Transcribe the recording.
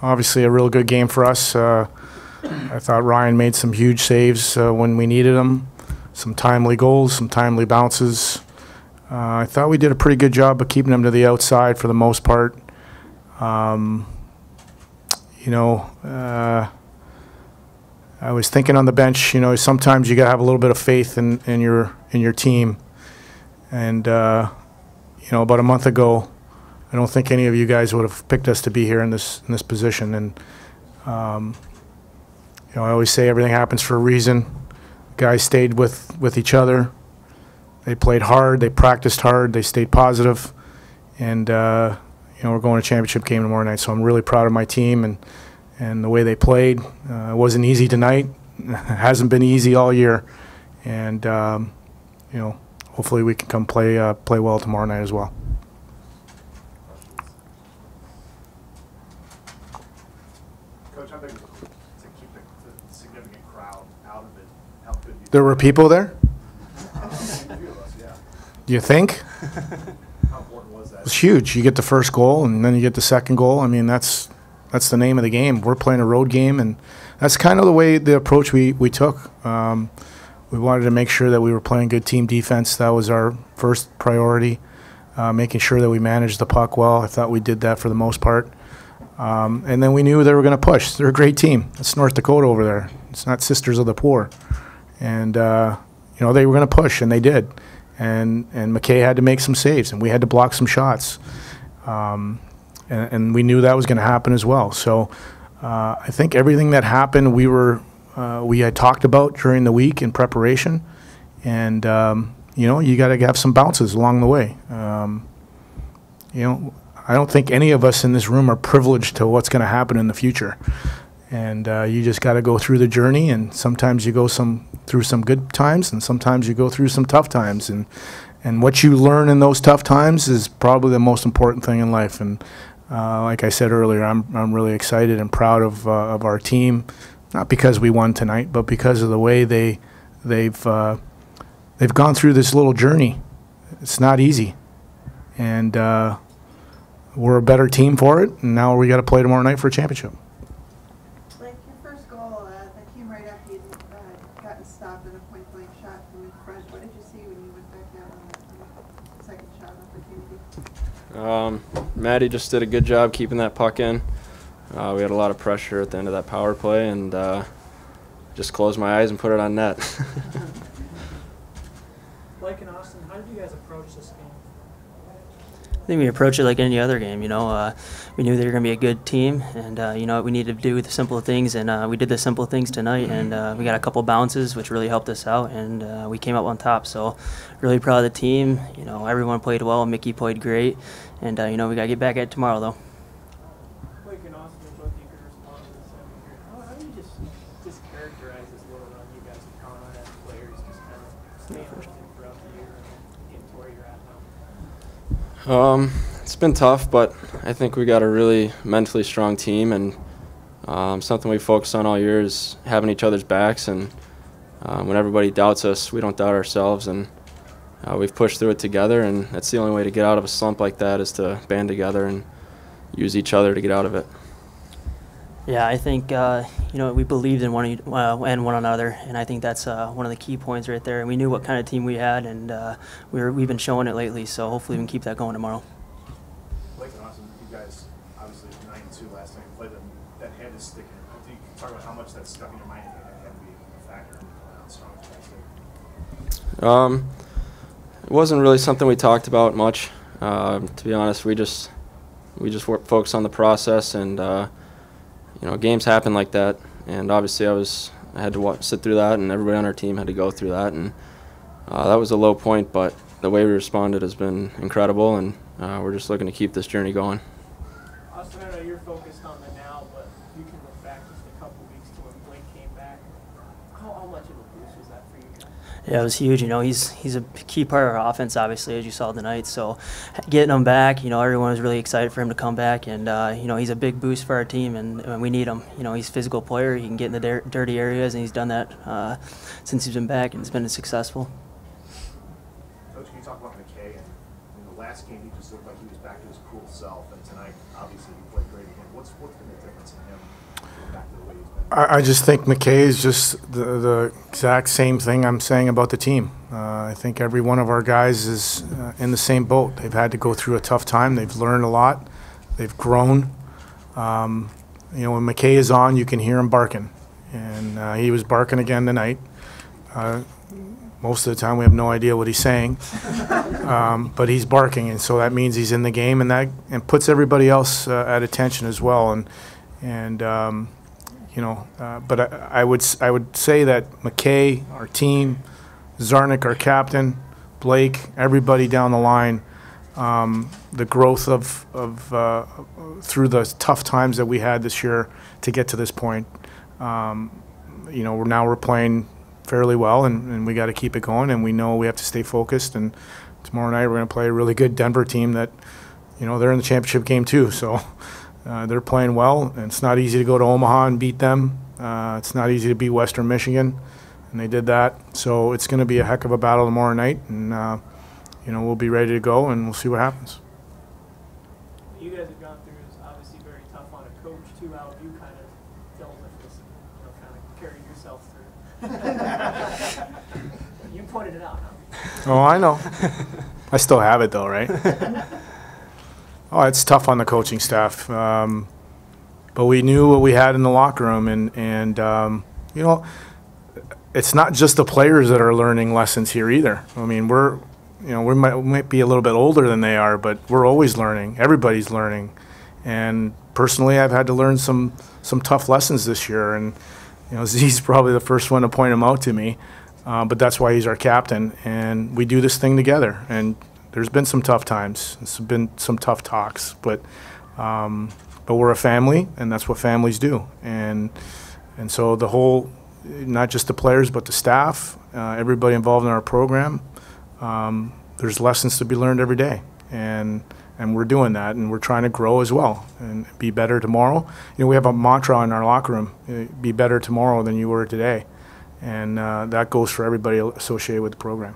obviously a real good game for us. I thought Ryan made some huge saves when we needed them, some timely goals, some timely bounces. I thought we did a pretty good job of keeping them to the outside for the most part. You know, I was thinking on the bench, you know, sometimes you got to have a little bit of faith in your team. And, you know, about a month ago, I don't think any of you guys would have picked us to be here in this position. And, you know, I always say everything happens for a reason. Guys stayed with each other. They played hard. They practiced hard. They stayed positive. And, you know, we're going to a championship game tomorrow night. So I'm really proud of my team and the way they played. It wasn't easy tonight. It hasn't been easy all year. And, you know, hopefully we can come play well tomorrow night as well. Coach, how big was it to keep the significant crowd out of it? How good you There were people there? Yeah. You think? How important was that? It's huge. You get the first goal, and then you get the second goal. I mean, that's the name of the game. We're playing a road game, and that's kind of the approach we took. We wanted to make sure that we were playing good team defense. That was our first priority, making sure that we managed the puck well. I thought we did that for the most part. And then we knew they were going to push. They're a great team. It's North Dakota over there. It's not Sisters of the Poor. And, you know, they were going to push, and they did. And McKay had to make some saves, and we had to block some shots. And we knew that was going to happen as well. So I think everything that happened, we had talked about during the week in preparation. And, you know, you got to have some bounces along the way. You know, I don't think any of us in this room are privileged to what's going to happen in the future. And you just got to go through the journey, and sometimes you go through some good times, and sometimes you go through some tough times. And what you learn in those tough times is probably the most important thing in life. And like I said earlier, I'm really excited and proud of our team, not because we won tonight, but because of the way they've gone through this little journey. It's not easy, and we're a better team for it. And now we got to play tomorrow night for a championship. Like your first goal, that came right after you'd gotten stopped in a point-blank shot from in front. What did you see when you went back out on the second shot opportunity? Maddie just did a good job keeping that puck in. We had a lot of pressure at the end of that power play, and just closed my eyes and put it on net. Blake and Austin, how did you guys approach this game? I think we approached it like any other game. You know, we knew they were going to be a good team, and you know, we needed to do the simple things, and we did the simple things tonight, and we got a couple bounces, which really helped us out, and we came up on top. So, really proud of the team. You know, everyone played well. Mickey played great, and you know, we got to get back at it tomorrow, though. Blake and Austin, both you could respond to this here. How do you just characterize this little run you guys have gone on as players, just kind of staying with it throughout the year and getting to where you're at now? It's been tough, but I think we got a really mentally strong team, and something we focused on all year is having each other's backs, and when everybody doubts us, we don't doubt ourselves, and we've pushed through it together, and that's the only way to get out of a slump like that is to band together and use each other to get out of it. Yeah, I think you know, we believed in one another, and I think that's one of the key points right there. And we knew what kind of team we had, and we've been showing it lately. So hopefully we can keep that going tomorrow. Blake and Austin, you guys obviously 9-2 last time you played them. That head is sticking. Can you talk about how much that stuck in your mind and had to be a factor in how strong you guys did? It wasn't really something we talked about much. To be honest, we just focused on the process, and you know, games happen like that, and obviously I had to sit through that, and everybody on our team had to go through that, and that was a low point, but the way we responded has been incredible, and we're just looking to keep this journey going. Austin, I know you're focused on the now, but you can look back just a couple weeks to when Blake came back. How much of a boost was that for you guys? Yeah, it was huge. You know, he's a key part of our offense, obviously, as you saw tonight. So getting him back, you know, everyone was really excited for him to come back, and you know, he's a big boost for our team, and we need him. You know, he's a physical player. He can get in the dirty areas, and he's done that since he's been back, and it's been successful. Coach, can you talk about McKay? And in the last game, he just looked like he was back to his cool self, and tonight, obviously, he played great again. What's What's been the difference in him getting back to the way he's been? I just think McKay is just the exact same thing I'm saying about the team. I think every one of our guys is in the same boat. They've had to go through a tough time. They've learned a lot. They've grown. You know, when McKay is on, you can hear him barking. And he was barking again tonight. Most of the time we have no idea what he's saying. But he's barking, and so that means he's in the game, and puts everybody else at attention as well. You know, but I would say that McKay, our team, Czarnik, our captain, Blake, everybody down the line, the growth of through the tough times that we had this year to get to this point. You know, now we're playing fairly well, and we got to keep it going, and we know we have to stay focused. And tomorrow night we're going to play a really good Denver team that, you know, they're in the championship game too. So they're playing well, and it's not easy to go to Omaha and beat them. It's not easy to beat Western Michigan, and they did that. So it's going to be a heck of a battle tomorrow night, and you know, we'll be ready to go, and we'll see what happens. You guys have gone through is obviously very tough on a coach too. How have you kind of dealt with this, you know, kind of carried yourself through? You pointed it out, huh? Oh, I know. I still have it though, right? Oh, it's tough on the coaching staff. But we knew what we had in the locker room, and you know, it's not just the players that are learning lessons here either. I mean, we might be a little bit older than they are, but we're always learning. Everybody's learning. And personally, I've had to learn some tough lessons this year, and you know, Z's probably the first one to point them out to me. But that's why he's our captain, and we do this thing together. And there's been some tough times. There's been some tough talks, but we're a family, and that's what families do. And so the whole, not just the players, but the staff, everybody involved in our program, there's lessons to be learned every day, and we're doing that, and we're trying to grow as well and be better tomorrow. You know, we have a mantra in our locker room: be better tomorrow than you were today, and that goes for everybody associated with the program.